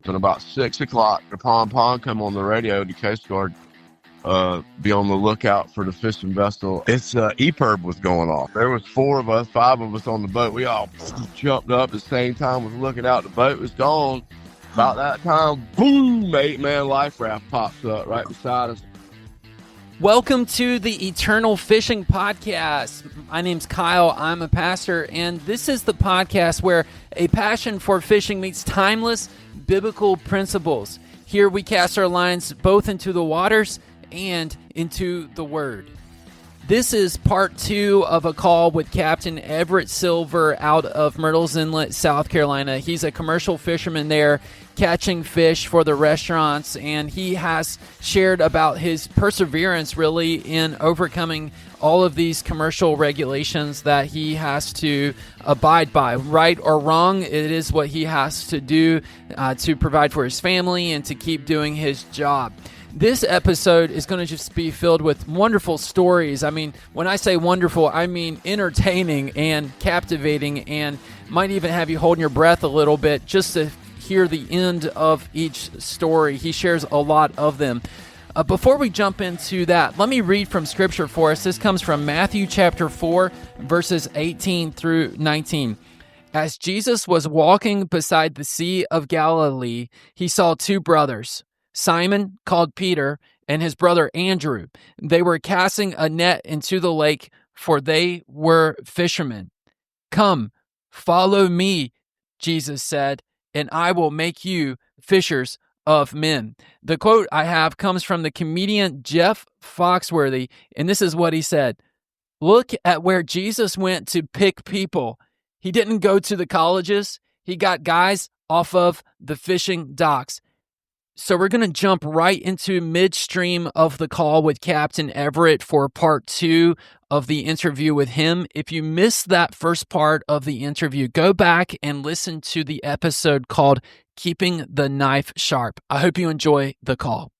sleeping. About 6 o'clock, the pom come on the radio. The Coast Guard be on the lookout for the fishing vessel. It's EPIRB was going off. There was 4 of us, 5 of us on the boat. We all jumped up at the same time, was looking out. The boat was gone. About that time, boom, 8-man life raft pops up right beside us. Welcome to the Eternal Fishing Podcast. My name's Kyle. I'm a pastor, and this is the podcast where a passion for fishing meets timeless biblical principles. Here we cast our lines both into the waters and into the Word. This is part 2 of a call with Captain Everett Silver out of Myrtle's Inlet, South Carolina. He's a commercial fisherman there catching fish for the restaurants, and he has shared about his perseverance really in overcoming all of these commercial regulations that he has to abide by. Right or wrong, it is what he has to do to provide for his family and to keep doing his job. This episode is going to just be filled with wonderful stories. I mean, when I say wonderful, I mean entertaining and captivating, and might even have you holding your breath a little bit just to hear the end of each story. He shares a lot of them. Before we jump into that, let me read from Scripture for us. This comes from Matthew chapter 4, verses 18 through 19. As Jesus was walking beside the Sea of Galilee, he saw 2 brothers, Simon, called Peter, and his brother Andrew. They were casting a net into the lake, for they were fishermen. "Come, follow me," Jesus said, "and I will make you fishers of men." The quote I have comes from the comedian Jeff Foxworthy, and this is what he said: "Look at where Jesus went to pick people. He didn't go to the colleges. He got guys off of the fishing docks." So we're going to jump right into midstream of the call with Captain Everett for part 2 of the interview with him. If you missed that first part of the interview, go back and listen to the episode called Keeping the Knife Sharp. I hope you enjoy the call.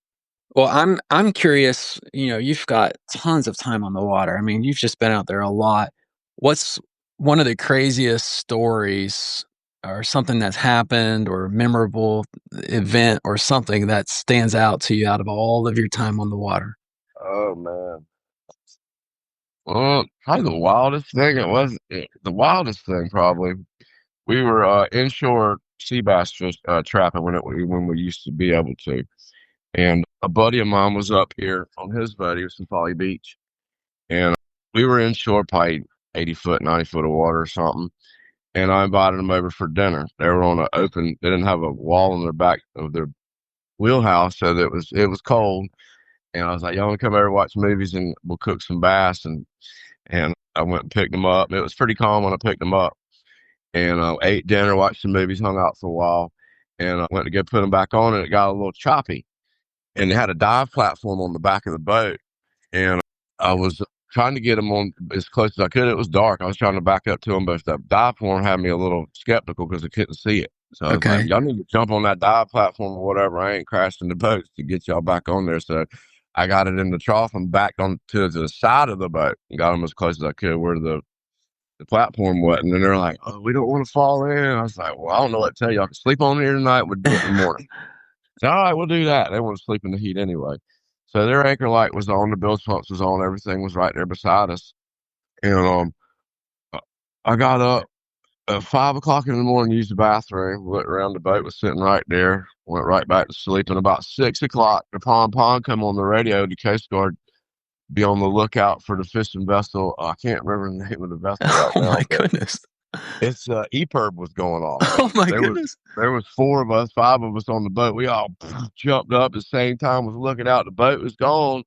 Well, I'm curious, you've got tons of time on the water. I mean, you've just been out there a lot. What's one of the craziest stories or something that's happened or memorable event or something that stands out to you out of all of your time on the water? Oh, man. Well, probably the wildest thing the wildest thing probably. We were inshore sea bass fish, trapping when we used to be able to. And a buddy of mine was up here on his boat. He was from Folly Beach. And we were inshore, probably 80 foot, 90 foot of water or something. And I invited them over for dinner. They were on they didn't have a wall in their back of their wheelhouse, so that it was cold. And I was like, "Y'all want to come over and watch movies and we'll cook some bass?" And I went and picked them up. It was pretty calm when I picked them up. And ate dinner, watched some movies, hung out for a while. And I went to go put them back on, and it got a little choppy. And they had a dive platform on the back of the boat. And I was trying to get them on as close as I could. It was dark. I was trying to back up to them, but that dive platform had me a little skeptical because I couldn't see it. So I was like, "Y'all need to jump on that dive platform or whatever. I ain't crashing the boat to get y'all back on there." So I got it in the trough and backed on to the side of the boat and got them as close as I could where the platform was. And then they're like, "Oh, we don't want to fall in." I was like, "Well, I don't know what to tell you. I can sleep on here tonight. We'll do it in the morning." So, all right, we'll do that. They want to sleep in the heat anyway. So their anchor light was on, the bilge pumps was on, everything was right there beside us. And I got up at 5 o'clock in the morning, used the bathroom, went around, the boat was sitting right there, went right back to sleep. And about 6 o'clock, the pom come on the radio. The Coast Guard be on the lookout for the fishing vessel. I can't remember the name of the vessel right now. Oh my goodness. It's EPIRB was going off. Oh my goodness. There was 4 of us, 5 of us on the boat. We all jumped up at the same time, was looking out. The boat was gone.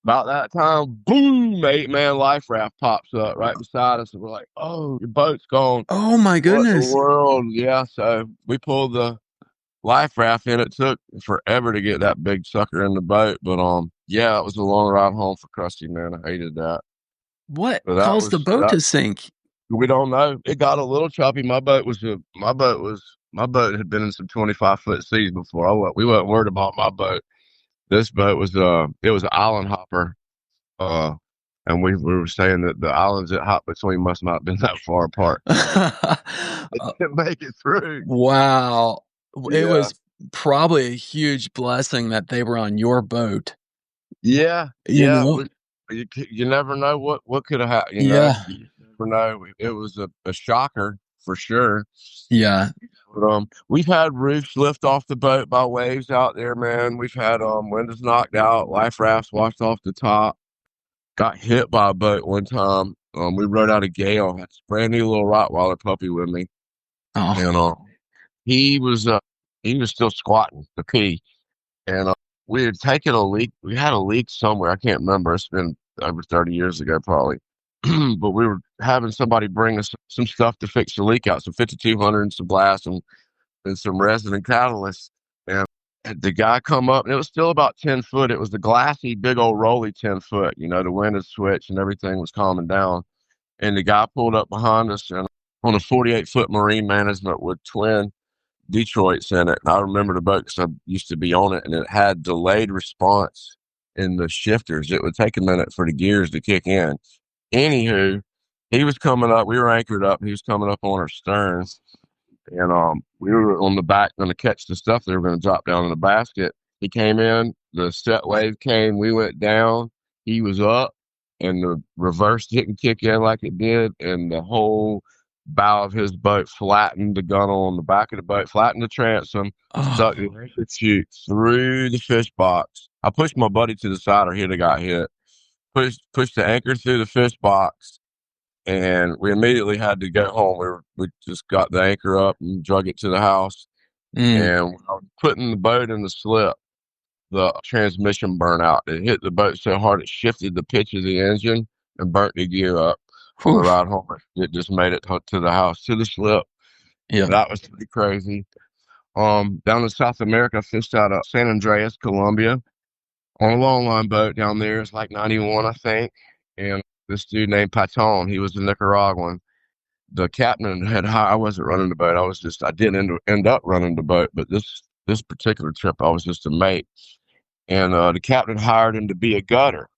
About that time, boom, 8-man life raft pops up right beside us. And we're like, "Oh, your boat's gone." Oh my goodness. What in the world? Yeah, so we pulled the life raft in. It took forever to get that big sucker in the boat. But yeah, it was a long ride home for Krusty, man. I hated that. What caused the boat to sink? We don't know. It got a little choppy. My boat had been in some 25-foot seas before. We weren't worried about my boat. This boat was it was an island hopper, and we were saying that the islands it hopped between must not have been that far apart. It didn't make it through. Wow, it was probably a huge blessing that they were on your boat. Yeah, You yeah. know? You never know what could have happened. Yeah. You never know. It was a shocker for sure. Yeah. But, we've had roofs lift off the boat by waves out there, man. We've had windows knocked out, life rafts washed off the top. Got hit by a boat one time. We rode out a gale. Had this brand new little Rottweiler puppy with me, Oh. and he was uh, he was still squatting to pee, and we had taken a leak. We had a leak somewhere. I can't remember. It's been over 30 years ago, probably. But we were having somebody bring us some stuff to fix the leak out, some 5200 and some glass and some resin and catalyst. And the guy come up, and it was still about 10 foot. It was the glassy, big old rolly 10 foot. The wind had switched and everything was calming down. And the guy pulled up behind us and on a 48-foot marine management with twin Detroits in it. And I remember the boat because I used to be on it, and it had delayed response in the shifters. It would take a minute for the gears to kick in. Anywho, he was coming up. We were anchored up. He was coming up on our stern, and we were on the back going to catch the stuff they were going to drop down in the basket. He came in, the set wave came, we went down, he was up, and the reverse didn't kick in like it did, and the whole bow of his boat flattened the gunnel on the back of the boat, flattened the transom, stuck Oh. the anchor chute through the fish box. I pushed my buddy to the side or he'd have got hit. Pushed the anchor through the fish box, and we immediately had to go home. We just got the anchor up and drug it to the house. Mm. And when I was putting the boat in the slip, the transmission burnt out. It hit the boat so hard it shifted the pitch of the engine and burnt the gear up on the Whew. ride home. It just made it to the house, to the slip. Yeah. That was pretty crazy. Down in South America, I fished out of San Andreas, Colombia, on a long line boat down there. It's like 91, I think. And this dude named Paton, he was a Nicaraguan. The captain I wasn't running the boat. I didn't end up running the boat, but this particular trip, I was just a mate. And the captain hired him to be a gutter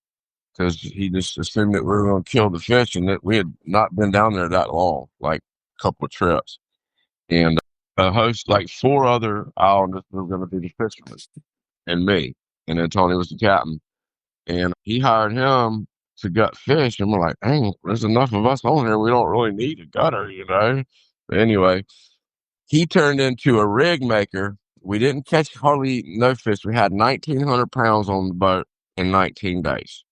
because he just assumed that we were going to kill the fish and that we had not been down there that long, like a couple of trips. And host, like four other islanders were going to be the fishermen and me. And then Tony was the captain. And he hired him to gut fish. And we're like, dang, there's enough of us on here. We don't really need a gutter. But anyway, he turned into a rig maker. We didn't catch hardly no fish. We had 1,900 pounds on the boat in 19 days.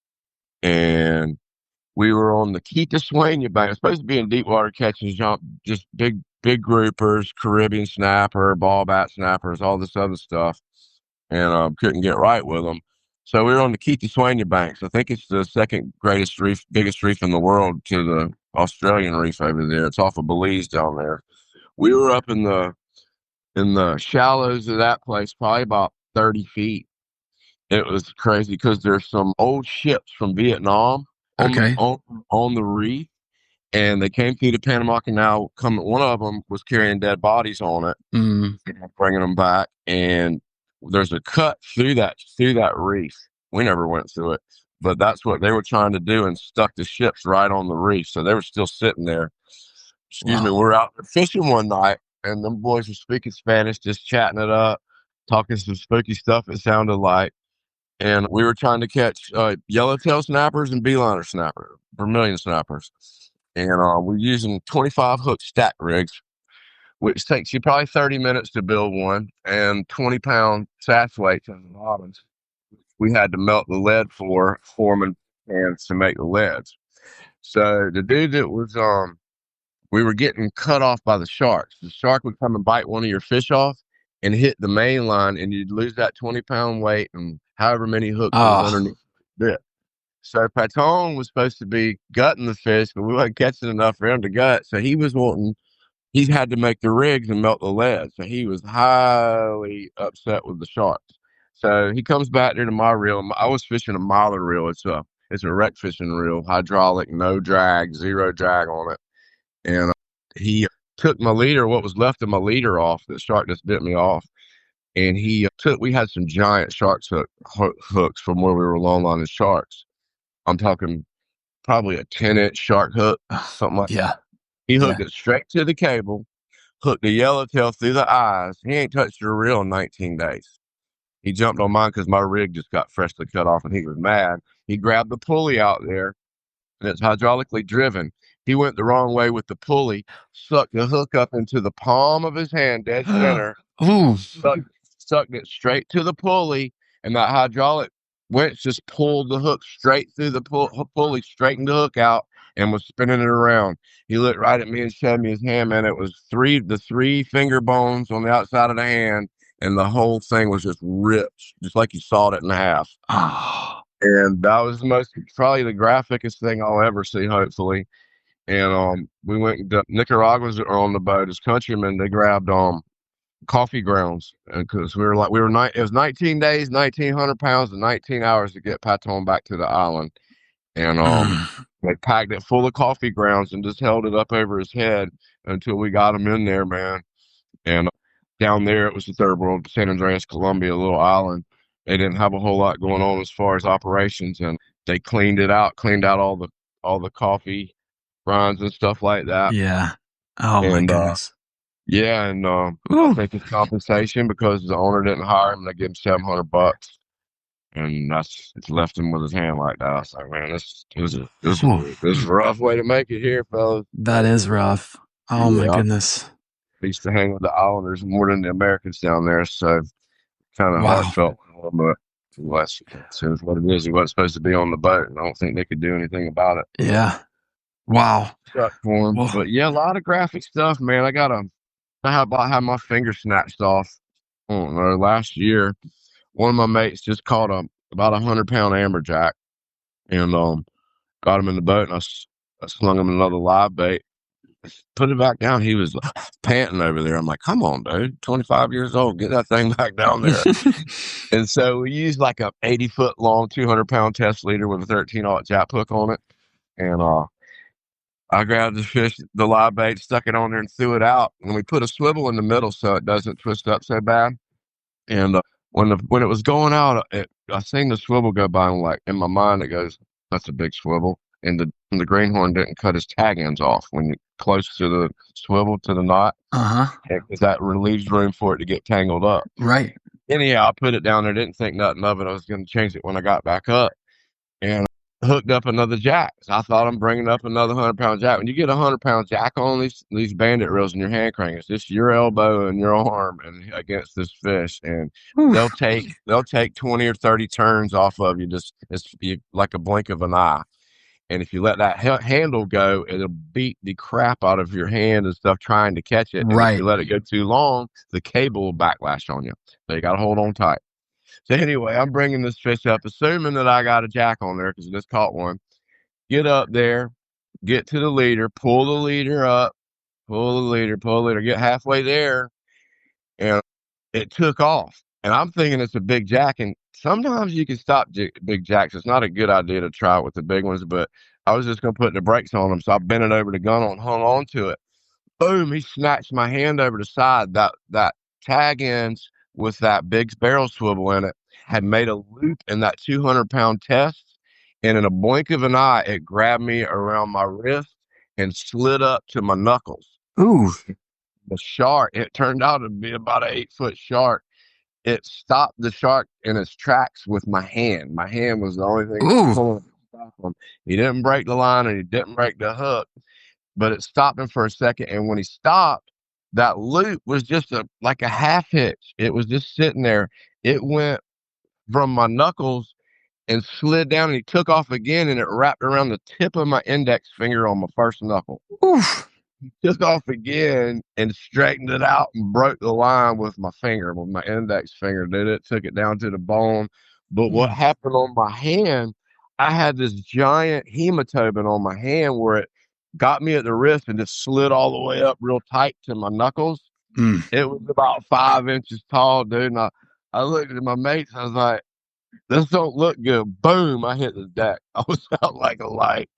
And we were on the Quitasueña Bank. It's supposed to be in deep water catching just big groupers, Caribbean snapper, ball bat snappers, all this other stuff. And couldn't get right with them. So we were on the Quitasueña Banks. I think it's the second biggest reef in the world to the Australian reef over there. It's off of Belize down there. We were up in the shallows of that place, probably about 30 feet. It was crazy because there's some old ships from Vietnam Okay. on the reef, and they came through the Panama Canal. One of them was carrying dead bodies on it, Mm. bringing them back. And there's a cut through that reef. We never went through it, but that's what they were trying to do and stuck the ships right on the reef. So they were still sitting there. Excuse me. Wow. We're out fishing one night, and them boys were speaking Spanish, just chatting it up, talking some spooky stuff. It sounded like. And we were trying to catch yellowtail snappers and beeliner snappers, vermilion snappers. And we're using 25 hook stack rigs, which takes you probably 30 minutes to build one, and 20-pound sass weights on the bottoms. We had to melt the lead for forming pans to make the leads. So the dude that was we were getting cut off by the sharks. The shark would come and bite one of your fish off and hit the main line, and you'd lose that 20-pound weight and however many hooks was Oh. underneath the bit. So Patton was supposed to be gutting the fish, but we wasn't catching enough for him to gut. So he had to make the rigs and melt the lead. So he was highly upset with the sharks. So he comes back there to my reel. I was fishing a miler reel. It's a wreck fishing reel, hydraulic, no drag, zero drag on it. And he took my leader, what was left of my leader off. The shark just bit me off. And we had some giant hooks from where we were long lining sharks. I'm talking probably a 10-inch shark hook, something like that. Yeah. He Yeah. hooked it straight to the cable, hooked the yellowtail through the eyes. He ain't touched a reel in 19 days. He jumped on mine because my rig just got freshly cut off and he was mad. He grabbed the pulley out there and it's hydraulically driven. He went the wrong way with the pulley, sucked the hook up into the palm of his hand, dead center, Ooh. sucked it straight to the pulley, and that hydraulic winch just pulled the hook straight through the pulley, straightened the hook out, and was spinning it around. He looked right at me and showed me his hand, man. It was the three finger bones on the outside of the hand, and the whole thing was just ripped, just like you sawed it in half. Oh. And that was probably the graphicest thing I'll ever see, hopefully. And we went to Nicaraguans are on the boat as countrymen. They grabbed coffee grounds because it was 19 days, 1,900 pounds, and 19 hours to get Patton back to the island. And they packed it full of coffee grounds and just held it up over his head until we got him in there, man. And down there, it was the third world, San Andreas, Colombia, a little island. They didn't have a whole lot going on as far as operations, and they cleaned out all the coffee grinds and stuff like that. Yeah. Oh my goodness. Yeah, and I think it's compensation because the owner didn't hire him. They gave him $700, and it's left him with his hand like that. I was like, man, this is a rough way to make it here, fellas. That is rough. Oh my goodness. I used to hang with the Islanders more than the Americans down there, so kind of heartfelt. But it was what it is. He wasn't supposed to be on the boat, and I don't think they could do anything about it. Yeah. Wow. Sucked for him. But yeah, a lot of graphic stuff, man. I had my finger snatched off. I don't know, last year. One of my mates just caught about 100-pound amberjack, and got him in the boat, and I slung him another live bait. Put it back down. He was panting over there. I'm like, come on, dude. 25 years old. Get that thing back down there. And so we used like a 80-foot long, 200-pound test leader with a 13-aught jap hook on it. And I grabbed the fish, the live bait, stuck it on there and threw it out. And we put a swivel in the middle so it doesn't twist up so bad. And when it was going out, I seen the swivel go by, and like in my mind it goes, that's a big swivel. And the greenhorn didn't cut his tag ends off when you close to the swivel to the knot. Because that relieves room for it to get tangled up. Right. Anyhow, I put it down there, didn't think nothing of it. I was going to change it when I got back up, and hooked up another jack. So I thought I'm bringing up another 100-pound jack. When you get a 100-pound jack on these bandit reels in your hand crank, it's just your elbow and your arm and against this fish, and they'll take 20 or 30 turns off of you, just like a blink of an eye. And if you let that handle go, it'll beat the crap out of your hand and stuff trying to catch it. Right. And if you let it go too long, the cable will backlash on you. So you got to hold on tight. So anyway, I'm bringing this fish up, assuming that I got a jack on there because I just caught one. Get up there, get to the leader, pull the leader up, pull the leader, get halfway there, and it took off. And I'm thinking it's a big jack, and sometimes you can stop big jacks. It's not a good idea to try it with the big ones, but I was just going to put the brakes on them, so I bent it over the gun and hung on to it. Boom, he snatched my hand over the side. That tag ends with that big barrel swivel in it had made a loop in that 200-pound test, and in a blink of an eye, it grabbed me around my wrist and slid up to my knuckles. Ooh. The shark, it turned out to be about an 8-foot shark. It stopped the shark in its tracks with my hand. My hand was the only thing pulling to stop him. He didn't break the line and he didn't break the hook, but it stopped him for a second. And when he stopped, that loop was just like a half hitch. It was just sitting there. It went from my knuckles and slid down, and he took off again, and it wrapped around the tip of my index finger on my first knuckle. Oof. He took off again and straightened it out and broke the line with my finger, with my index finger. Did it, took it down to the bone. But what happened on my hand, I had this giant hematoma on my hand where it got me at the wrist and just slid all the way up real tight to my knuckles. It was about 5 inches tall, dude. And I looked at my mates. I was like, this don't look good. Boom, I hit the deck. I was out like a light.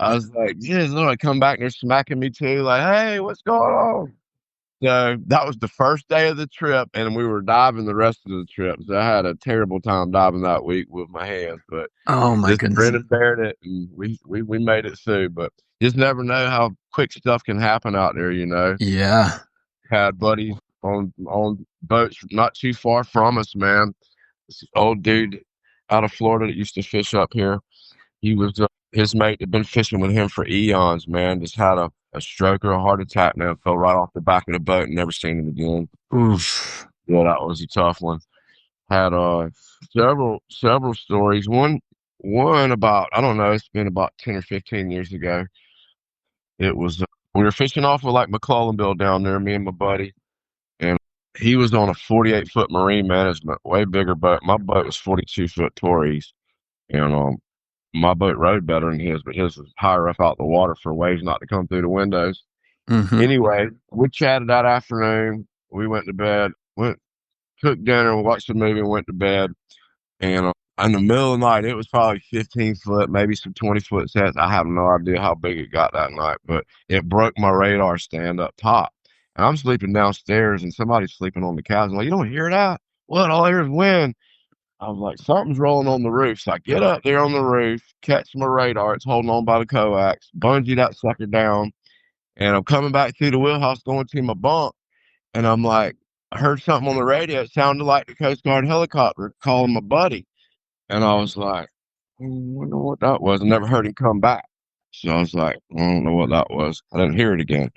I was like, geez, Lord, I come back and they're smacking me too. Like, hey, what's going on? So that was the first day of the trip, and we were diving the rest of the trip. So I had a terrible time diving that week with my hands, but oh my goodness, grin and bared it, and we made it through. But you just never know how quick stuff can happen out there, you know. Yeah. had buddies on boats not too far from us, man. This old dude out of Florida that used to fish up here. He was his mate had been fishing with him for eons, man. Just had a stroke or a heart attack, man. Fell right off the back of the boat and never seen him again. Oof. Yeah, that was a tough one. Had several stories. One about, I don't know, it's been about 10 or 15 years ago. It was we were fishing off of like McClellanville down there, me and my buddy, and he was on a 48-foot marine management, way bigger boat. My boat was 42-foot Torres, and my boat rode better than his, but his was higher up out the water for waves not to come through the windows. Mm-hmm. Anyway, we chatted that afternoon. We went to bed, cooked dinner, watched a movie, and went to bed. And in the middle of the night, it was probably 15 foot, maybe some 20-foot sets. I have no idea how big it got that night, but it broke my radar stand up top. And I'm sleeping downstairs, and somebody's sleeping on the couch. I'm like, you don't hear that? What? All I hear is wind. I was like, something's rolling on the roof. So I get up there on the roof, catch my radar. It's holding on by the coax, bungee that sucker down. And I'm coming back through the wheelhouse going to my bunk. And I'm like, I heard something on the radio. It sounded like the Coast Guard helicopter calling my buddy. And I was like, I wonder what that was. I never heard him come back. So I was like, I don't know what that was. I didn't hear it again.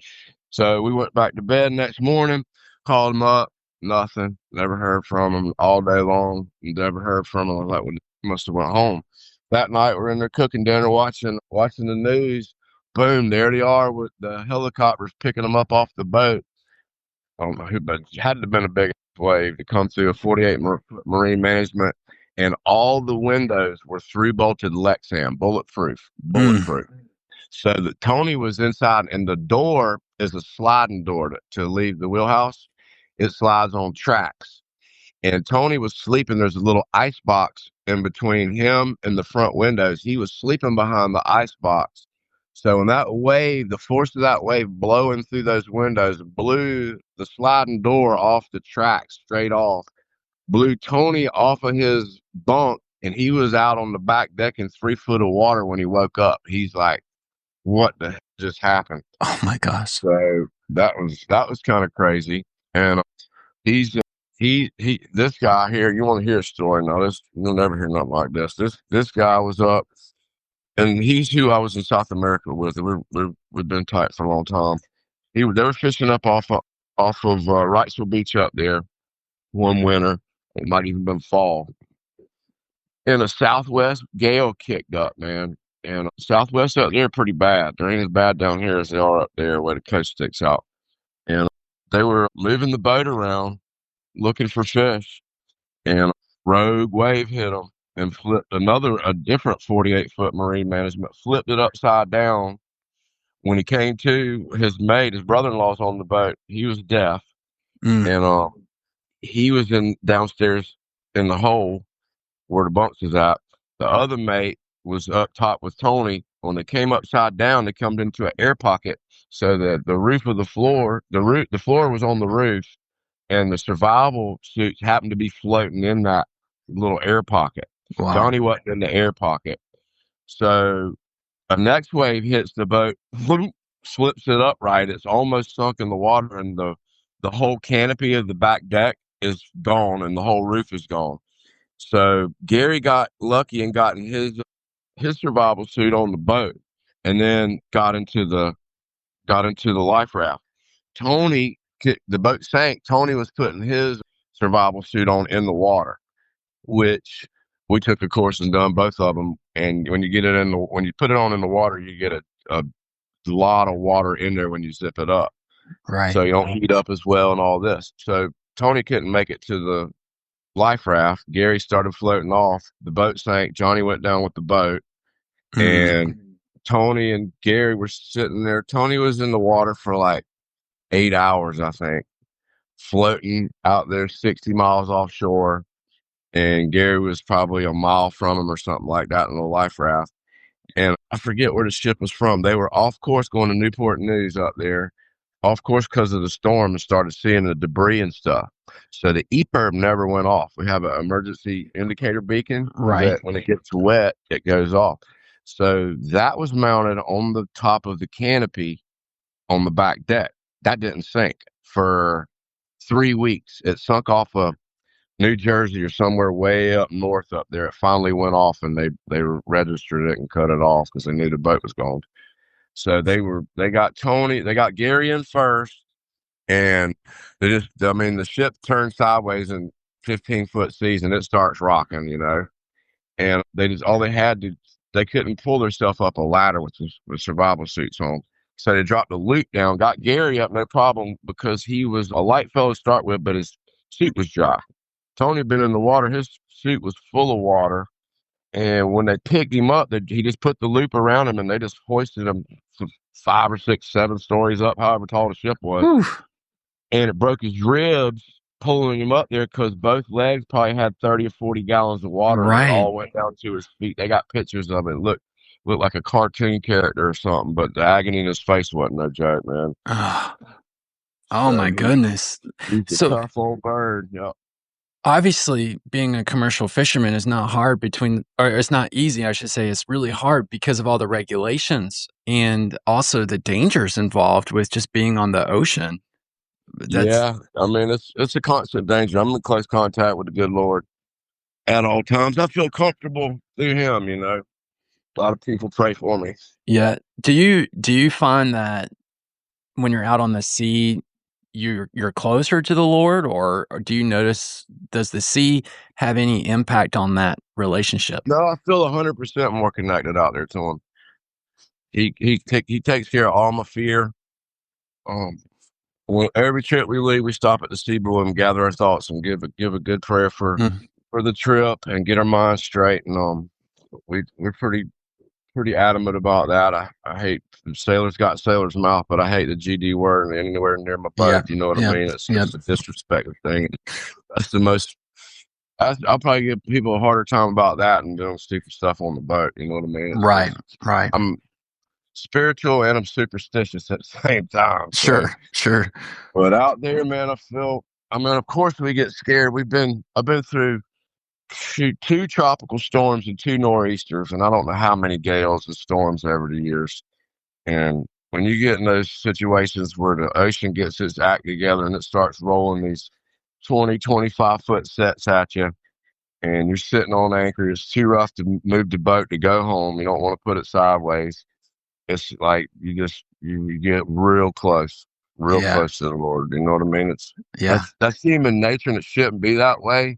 So we went back to bed next morning, called him up, nothing. Never heard from him all day long. Never heard from him. I was like, well, he must have went home. That night we're in there cooking dinner, watching the news. Boom, there they are with the helicopters picking them up off the boat. I don't know who, but it had to have been a big wave to come through a 48 marine management, and all the windows were through bolted Lexan, bulletproof. So that Tony was inside, and the door is a sliding door to leave the wheelhouse. It slides on tracks, and Tony was sleeping. There's a little ice box in between him and the front windows. He was sleeping behind the ice box. So when that wave, the force of that wave blowing through those windows, blew the sliding door off the track straight off, blew Tony off of his bunk, and he was out on the back deck in 3 foot of water when he woke up. He's like, what the hell just happened? Oh my gosh. So that was kind of crazy. And he's this guy here, you want to hear a story now. You'll never hear nothing like this. This guy was up, and he's who I was in South America with. We've been tight for a long time. They were fishing up off of Wrightsville Beach up there one winter. It might even been fall. And a southwest gale kicked up, man. And southwest up there pretty bad. They ain't as bad down here as they are up there where the coast sticks out. And they were moving the boat around looking for fish, and a rogue wave hit them and flipped a different 48-foot marine management, flipped it upside down. When he came to, his brother-in-law's on the boat. He was deaf, and he was downstairs in the hole where the bunks is at. The other mate was up top with Tony. When they came upside down, they come into an air pocket, so that the roof of the floor was on the roof, and the survival suits happened to be floating in that little air pocket. Wow. Johnny wasn't in the air pocket. So the next wave hits the boat, flips it upright. It's almost sunk in the water, and the whole canopy of the back deck is gone, and the whole roof is gone. So Gary got lucky and got in his survival suit on the boat, and then got into the life raft. The boat sank. Tony was putting his survival suit on in the water, which we took a course and done both of them. And when you put it on in the water, you get a lot of water in there when you zip it up. Right. So you don't heat up as well and all this. So Tony couldn't make it to the life raft. Gary started floating off. The boat sank. Johnny went down with the boat. And Tony and Gary were sitting there. Tony was in the water for like 8 hours, I think, floating out there 60 miles offshore. And Gary was probably a mile from him or something like that in the life raft. And I forget where the ship was from. They were off course going to Newport News up there, off course because of the storm, and started seeing the debris and stuff. So the EPIRB never went off. We have an emergency indicator beacon. Right. That when it gets wet, it goes off. So that was mounted on the top of the canopy on the back deck. That didn't sink. for 3 weeks. It sunk off of New Jersey or somewhere way up north up there. It finally went off, and they registered it and cut it off because they knew the boat was gone. So they got Tony, they got Gary in first, and I mean, the ship turned sideways in 15-foot seas, and it starts rocking, and all they had to, they couldn't pull themselves up a ladder with survival suits on. So they dropped the loop down, got Gary up, no problem, because he was a light fellow to start with, but his suit was dry. Tony had been in the water, his suit was full of water. And when they picked him up, he just put the loop around him, and they just hoisted him 5 or 6, 7 stories up, however tall the ship was. Whew. And it broke his ribs pulling him up there because both legs probably had 30 or 40 gallons of water, and it all went down to his feet. They got pictures of it. It looked like a cartoon character or something, but the agony in his face wasn't no joke, man. Oh my goodness. He's a So tough old bird. Yep. obviously being a commercial fisherman is not hard or it's not easy, I should say. It's really hard because of all the regulations and also the dangers involved with just being on the ocean. Yeah, I mean, it's a constant danger. I'm in close contact with the good Lord at all times. I feel comfortable through Him. A lot of people pray for me. Yeah. Do you find that when you're out on the sea, you're closer to the Lord, or do you notice, does the sea have any impact on that relationship? No, I feel 100% more connected out there to Him. He takes care of all my fear. When every trip we leave, we stop at the Seaboard and gather our thoughts and give a good prayer for the trip and get our minds straight. And we're pretty adamant about that. I hate sailors got sailor's mouth, but I hate the GD word anywhere near my boat. Yeah. You know what I mean? It's Yeah. just a disrespectful thing. That's the most. I'll probably give people a harder time about that and doing stupid stuff on the boat. You know what I mean? Right. I'm spiritual and I'm superstitious at the same time. So. Sure. But out there, man, I mean, of course we get scared. I've been through two tropical storms and 2 nor'easters, and I don't know how many gales and storms over the years. And when you get in those situations where the ocean gets its act together and it starts rolling these 20, 25-foot sets at you, and you're sitting on anchor, it's too rough to move the boat to go home. You don't want to put it sideways. It's like you get real close to the Lord. You know what I mean? That's human nature, and it shouldn't be that way.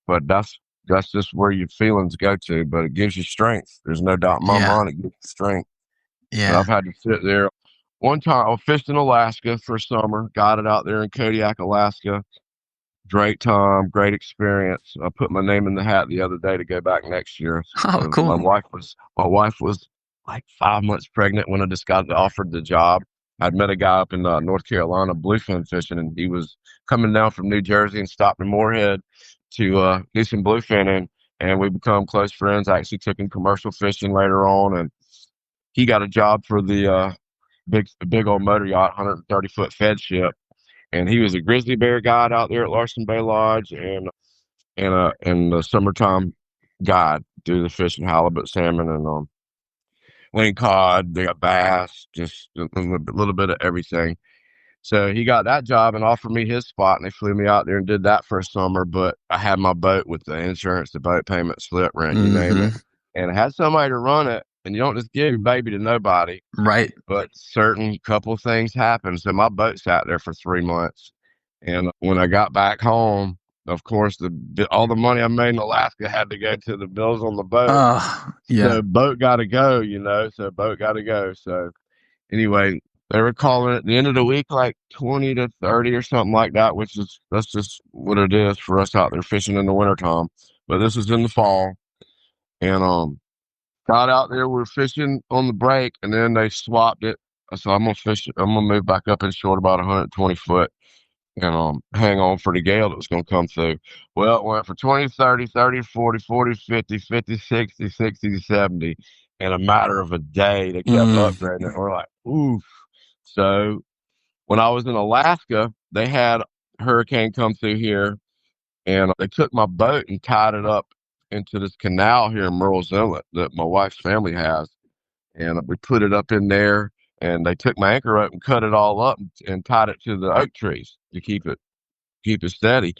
But that's just where your feelings go to. But it gives you strength. There's no doubt in my mind it gives you strength. Yeah. But I've had to sit there. One time I fished in Alaska for summer. Got it out there in Kodiak, Alaska. Great time, great experience. I put my name in the hat the other day to go back next year. Oh, cool. My wife was like 5 months pregnant when I just got offered the job. I'd met a guy up in North Carolina bluefin fishing, and he was coming down from New Jersey and stopped in Moorhead to do some bluefinning, and we become close friends. I actually took him commercial fishing later on, and he got a job for the big old motor yacht, 130-foot Fed ship, and he was a grizzly bear guide out there at Larson Bay Lodge, and the summertime guide, do the fishing halibut, salmon, and link cod. They got bass, just a little bit of everything. So he got that job and offered me his spot, and they flew me out there and did that for a summer. But I had my boat with the insurance, the boat payment, slip rent, you name it, and I had somebody to run it. And you don't just give your baby to nobody, Right? But certain couple things happened. So my boat sat there for 3 months, and when I got back home, of course, all the money I made in Alaska had to go to the bills on the boat. So boat got to go, So boat got to go. So anyway, they were calling it at the end of the week like 20 to 30 or something like that, that's just what it is for us out there fishing in the wintertime. But this is in the fall, and got out there, we were fishing on the break, and then they swapped it. So I'm gonna move back up inshore about 120 foot and hang on for the gale that was gonna come through. Well, it went for 20, 30, 30, 40, 40, 50, 50, 60, 60, 70 in a matter of a day. They kept upgrading it. We're like, oof. So when I was in Alaska, they had a hurricane come through here, and they took my boat and tied it up into this canal here in Murrells Inlet that my wife's family has. And we put it up in there, and they took my anchor rope and cut it all up and tied it to the oak trees to keep it steady.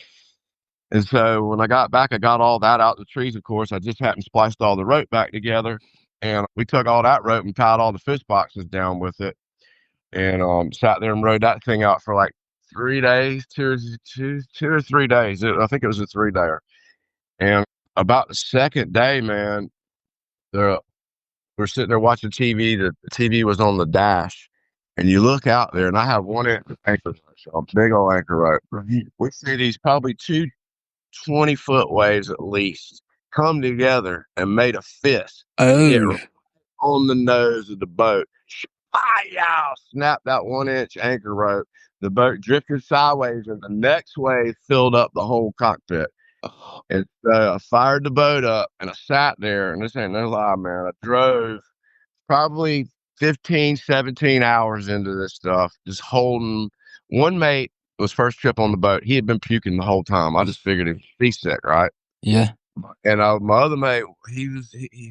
And so when I got back, I got all that out the trees. Of course, I just hadn't spliced all the rope back together, and we took all that rope and tied all the fish boxes down with it, and sat there and rode that thing out for like 3 days, two or 3 days. I think it was a 3 day. And about the second day, man, the we're sitting there watching TV. The TV was on the dash, and you look out there, and I have one anchor rope, so a big old anchor rope. We see these probably two 20-foot waves at least come together and made a fist and hit Oh, on the nose of the boat. Yow! Snapped that 1 inch anchor rope. The boat drifted sideways, and the next wave filled up the whole cockpit. And so I fired the boat up, and I sat there, and this ain't no lie, man. I drove probably 15, 17 hours into this stuff, just holding. One mate was first trip on the boat. He had been puking the whole time. I just figured he'd be sick, right? yeah, And my other mate,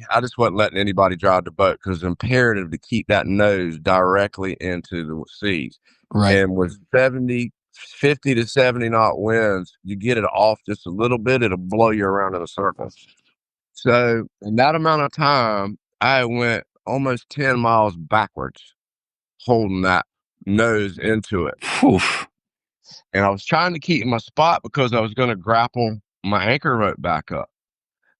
I just wasn't letting anybody drive the boat because it's imperative to keep that nose directly into the seas. right. And with 50 to 70 knot winds, you get it off just a little bit, it'll blow you around in a circle. So in that amount of time, I went almost 10 miles backwards, holding that nose into it. Oof. And I was trying to keep my spot because I was going to grapple my anchor rope back up.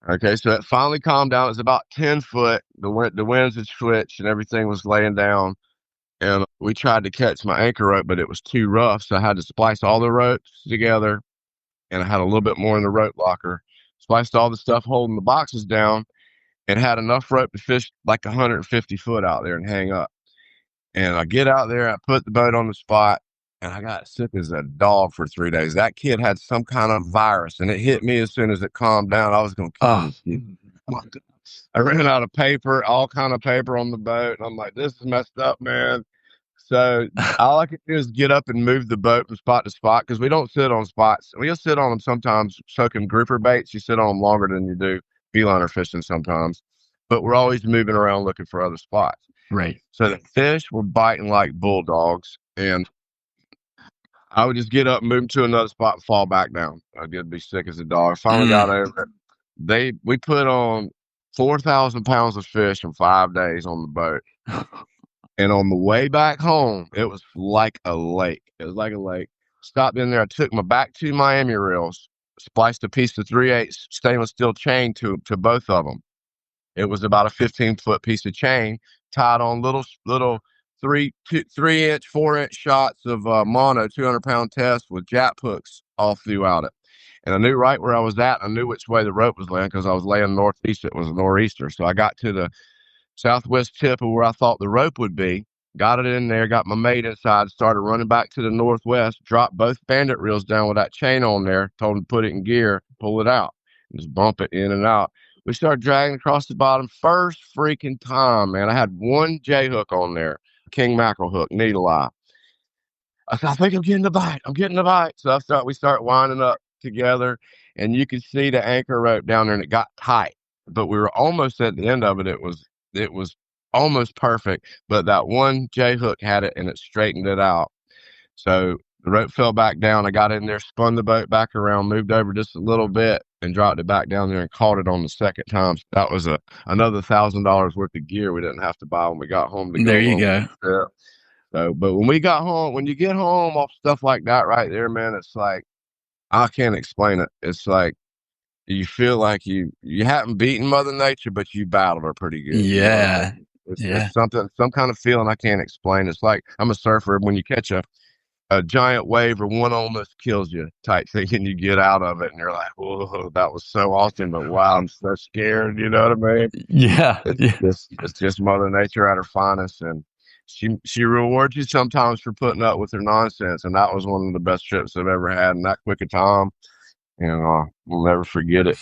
Okay, so it finally calmed down. It was about 10 foot. The winds had switched and everything was laying down. And we tried to catch my anchor rope, but it was too rough. So I had to splice all the ropes together. And I had a little bit more in the rope locker. Spliced all the stuff holding the boxes down and had enough rope to fish like 150 foot out there and hang up. And I get out there, I put the boat on the spot, and I got sick as a dog for 3 days. That kid had some kind of virus, and it hit me as soon as it calmed down. I was going to kill Oh, this kid. I ran out of paper, all kind of paper on the boat, and I'm like, this is messed up, man. So all I could do is get up and move the boat from spot to spot because we don't sit on spots. We'll sit on them sometimes soaking grouper baits. You sit on them longer than you do beeliner fishing sometimes. But we're always moving around looking for other spots. right. So the fish were biting like bulldogs, and I would just get up, move to another spot, and fall back down. I'd get to be sick as a dog. Finally got over it. We put on 4,000 pounds of fish in 5 days on the boat. And on the way back home, it was like a lake. It was like a lake. Stopped in there. I took my back two Miami reels, spliced a piece of 3/8 stainless steel chain to both of them. It was about a 15-foot piece of chain tied on little 3-inch, 4-inch shots of mono 200-pound test with jap hooks all throughout it. And I knew right where I was at. I knew which way the rope was laying because I was laying northeast. It was a nor'easter. So I got to the southwest tip of where I thought the rope would be, got it in there, got my mate inside, started running back to the northwest, dropped both bandit reels down with that chain on there, told him to put it in gear, pull it out, and just bump it in and out. We started dragging across the bottom. First freaking time, man. I had one J hook on there, king mackerel hook, needle eye. I said, I think I'm getting the bite. I'm getting the bite. So we start winding up together, and you could see the anchor rope down there, and it got tight. But we were almost at the end of it. It was almost perfect, but that one J hook had it, and it straightened it out. So the rope fell back down. I got in there, spun the boat back around, moved over just a little bit, and dropped it back down there and caught it on the second time. So that was another $1,000 worth of gear we didn't have to buy when we got home. There you go. Yeah. So, but when we got home, when you get home off stuff like that right there, man, it's like, I can't explain it. It's like, you feel like you haven't beaten Mother Nature, but you battled her pretty good. You know what I mean? Yeah. It's some kind of feeling I can't explain. It's like I'm a surfer. When you catch a giant wave or one almost kills you type thing, and you get out of it, and you're like, "Whoa, that was so awesome!" But wow, I'm so scared. You know what I mean? Yeah. It's just Mother Nature at her finest, and she rewards you sometimes for putting up with her nonsense. And that was one of the best trips I've ever had in that quick a time. And we'll never forget it.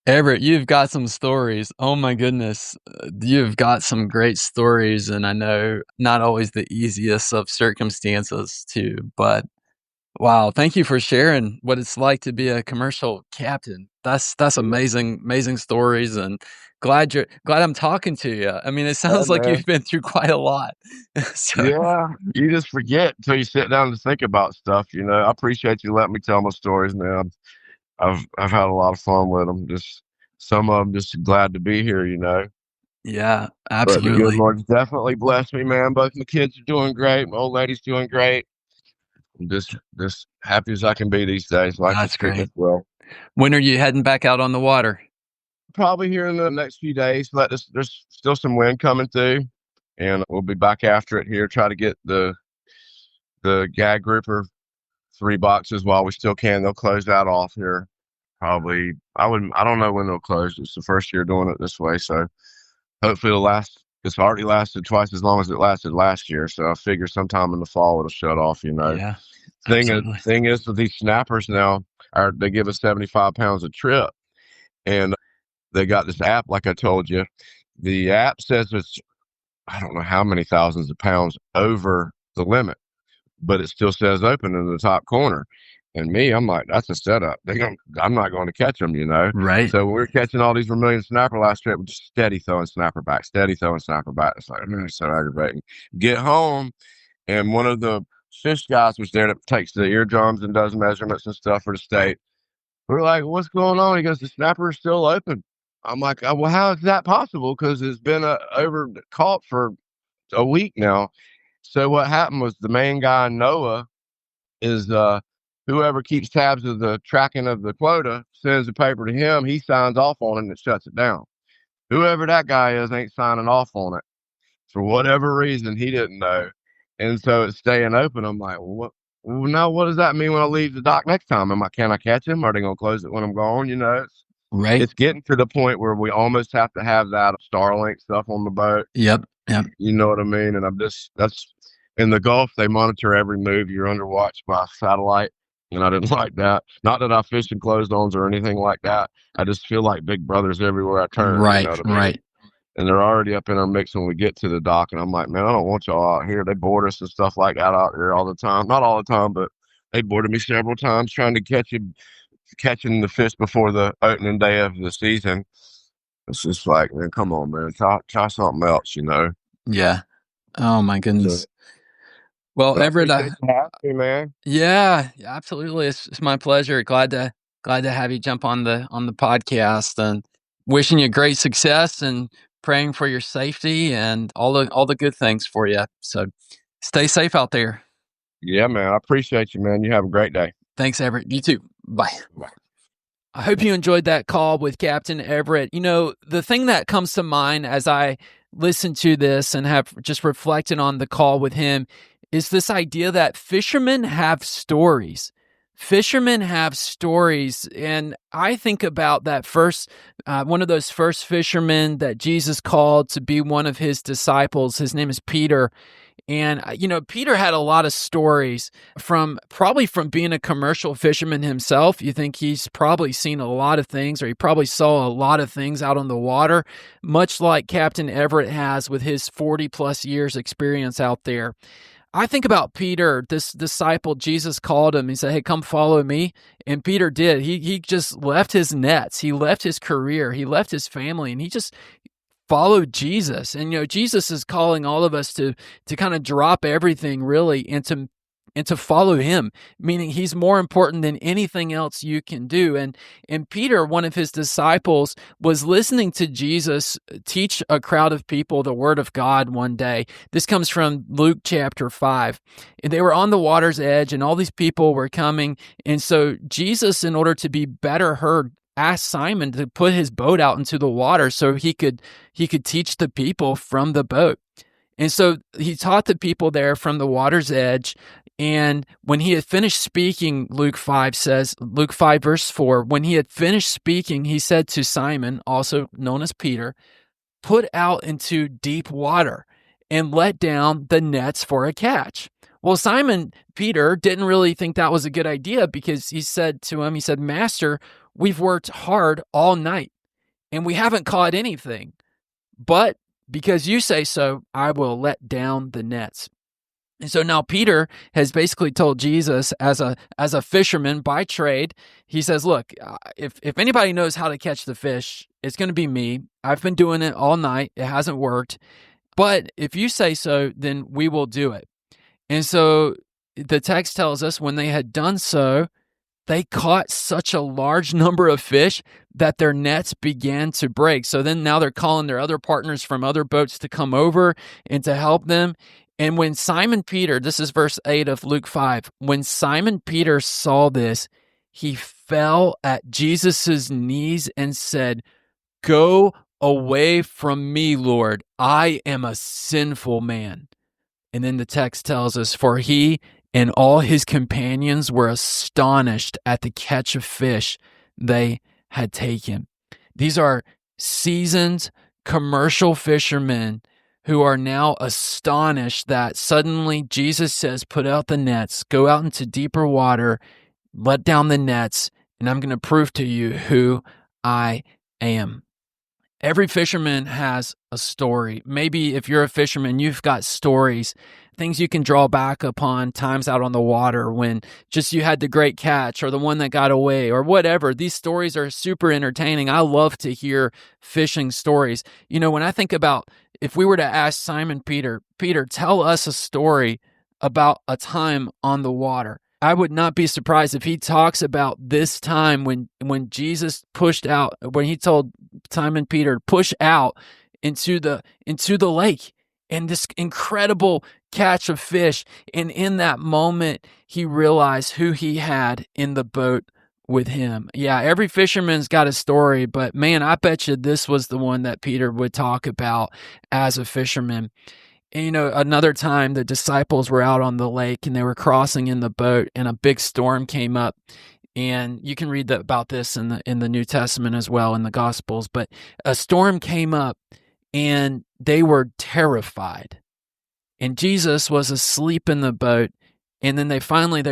Everett, you've got some stories. Oh my goodness. You've got some great stories, and I know not always the easiest of circumstances too, but Wow, thank you for sharing what it's like to be a commercial captain. That's amazing, amazing stories, and glad I'm talking to you. I mean, it Yeah, sounds like man. you've been through quite a lot. So, Yeah, you just forget until you sit down to think about stuff. I appreciate you letting me tell my stories, man. I've had a lot of fun with them. Just some of them, just glad to be here. yeah, But the good absolutely. Lord's definitely blessed me, man. Both my kids are doing great. My old lady's doing great. I'm just happy as I can be these days. Life is That's treating us great. well. When are you heading back out on the water? Probably here in the next few days. There's still some wind coming through, and we'll be back after it here. Try to get the gag grouper 3 boxes while we still can. They'll close that off here. Probably I don't know when they'll close. It's the first year doing it this way, so hopefully it'll last. It's already lasted twice as long as it lasted last year, so I figure sometime in the fall it'll shut off. Yeah, Thing is, absolutely. thing is with these snappers now, they give us 75 pounds a trip, and they got this app like I told you. The app says it's I don't know how many thousands of pounds over the limit, but it still says open in the top corner. And me, I'm like, that's a setup. I'm not going to catch them. Right. So when we are catching all these Vermilion snapper last trip, we're just steady throwing snapper back, steady throwing snapper back. It's like, man, it's so aggravating. Get home, and one of the fish guys was there that takes the eardrums and does measurements and stuff for the state. We're like, what's going on? He goes, the snapper is still open. I'm like, well, how is that possible? Because it's been over caught for a week now. So what happened was the main guy, Noah, is whoever keeps tabs of the tracking of the quota sends the paper to him. He signs off on it and it shuts it down. Whoever that guy is ain't signing off on it for whatever reason he didn't know, and so it's staying open. I'm like, well, what? Well, now what does that mean when I leave the dock next time? Can I catch him? Are they gonna close it when I'm gone? Right. It's getting to the point where we almost have to have that Starlink stuff on the boat. Yep. Yep. You know what I mean? And that's in the Gulf, they monitor every move. You're under watch by satellite. And I didn't like that. Not that I fish in closed zones or anything like that. I just feel like big brothers everywhere I turn. You know Right. what I mean? Right. And they're already up in our mix when we get to the dock. And I'm like, man, I don't want y'all out here. They board us and stuff like that out here all the time. Not all the time, but they boarded me several times trying to catching the fish before the opening day of the season. It's just like, man, come on, man, try something else. Yeah. Oh my So, goodness. Well, but I Everett, appreciate you having me, man. yeah, absolutely. It's my pleasure. Glad to have you jump on the podcast, and wishing you great success and praying for your safety and all the good things for you. So stay safe out there. Yeah, man, I appreciate you, man. You have a great day. Thanks, Everett. You too. Bye. Bye. I hope you enjoyed that call with Captain Everett. The thing that comes to mind as I listen to this and have just reflected on the call with him is this idea that fishermen have stories. Fishermen have stories. And I think about that one of those first fishermen that Jesus called to be one of his disciples. His name is Peter. And, Peter had a lot of stories probably from being a commercial fisherman himself. You think he's probably seen a lot of things, or he probably saw a lot of things out on the water, much like Captain Everett has with his 40 plus years experience out there. I think about Peter, this disciple. Jesus called him. He said, hey, come follow me. And Peter did. He just left his nets. He left his career. He left his family, and he just followed Jesus. And Jesus is calling all of us to kind of drop everything really and to follow him, meaning he's more important than anything else you can do. And Peter, one of his disciples, was listening to Jesus teach a crowd of people the word of God one day. This comes from Luke chapter 5. And they were on the water's edge, and all these people were coming. And so Jesus, in order to be better heard, asked Simon to put his boat out into the water so he could teach the people from the boat. And so he taught the people there from the water's edge. And when he had finished speaking, Luke 5 verse 4, when he had finished speaking, he said to Simon, also known as Peter, put out into deep water and let down the nets for a catch. Well, Simon Peter didn't really think that was a good idea, because he said, Master, we've worked hard all night and we haven't caught anything. But because you say so, I will let down the nets. And so now Peter has basically told Jesus, as a fisherman by trade, he says, look, if anybody knows how to catch the fish, it's going to be me. I've been doing it all night. It hasn't worked. But if you say so, then we will do it. And so the text tells us when they had done so, they caught such a large number of fish that their nets began to break. So then now they're calling their other partners from other boats to come over and to help them. And when Simon Peter, this is verse 8 of Luke 5, when Simon Peter saw this, he fell at Jesus' knees and said, "Go away from me, Lord. I am a sinful man." And then the text tells us, for he and all his companions were astonished at the catch of fish they had taken. These are seasoned commercial fishermen who are now astonished that suddenly Jesus says, put out the nets, go out into deeper water, let down the nets, and I'm going to prove to you who I am. Every fisherman has a story. Maybe if you're a fisherman, you've got stories, things you can draw back upon, times out on the water when just you had the great catch or the one that got away or whatever. These stories are super entertaining. I love to hear fishing stories. You know, when I think about if we were to ask Simon Peter, tell us a story about a time on the water, I would not be surprised if he talks about this time when Jesus pushed out, when he told Simon Peter to push out into the lake and this incredible catch of fish. And in that moment, he realized who he had in the boat with him. Yeah, every fisherman's got a story, but man, I bet you this was the one that Peter would talk about as a fisherman. And, you know, another time the disciples were out on the lake and they were crossing in the boat and a big storm came up. And you can read about this in the New Testament as well, in the Gospels. But a storm came up and they were terrified. And Jesus was asleep in the boat. And then they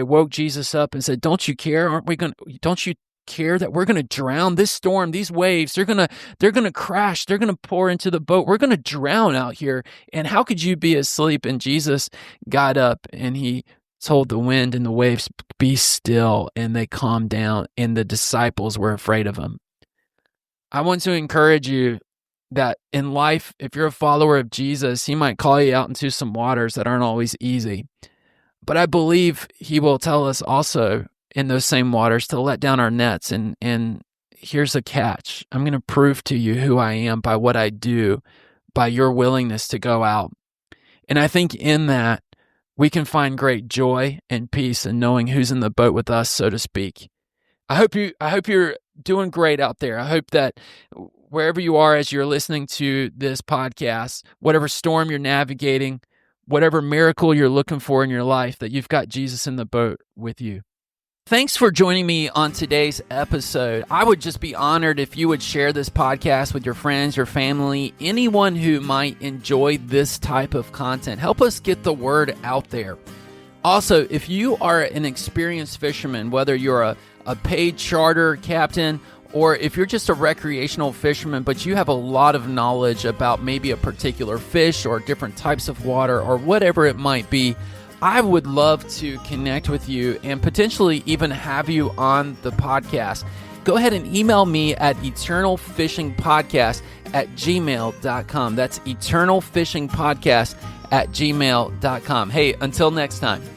woke Jesus up and said, "Don't you care? Don't you care that we're going to drown? This storm, these waves, they're going to crash. They're going to pour into the boat. We're going to drown out here. And how could you be asleep?" And Jesus got up and he told the wind and the waves, "Be still." And they calmed down and the disciples were afraid of him. I want to encourage you that in life, if you're a follower of Jesus, he might call you out into some waters that aren't always easy. But I believe he will tell us also in those same waters to let down our nets. And here's a catch. I'm going to prove to you who I am by what I do, by your willingness to go out. And I think in that, we can find great joy and peace in knowing who's in the boat with us, so to speak. I hope you're doing great out there. I hope that wherever you are as you're listening to this podcast, whatever storm you're navigating, whatever miracle you're looking for in your life, that you've got Jesus in the boat with you. Thanks for joining me on today's episode. I would just be honored if you would share this podcast with your friends, your family, anyone who might enjoy this type of content. Help us get the word out there. Also, if you are an experienced fisherman, whether you're a paid charter captain or if you're just a recreational fisherman, but you have a lot of knowledge about maybe a particular fish or different types of water or whatever it might be, I would love to connect with you and potentially even have you on the podcast. Go ahead and email me at eternalfishingpodcast@gmail.com. That's eternalfishingpodcast@gmail.com. Hey, until next time.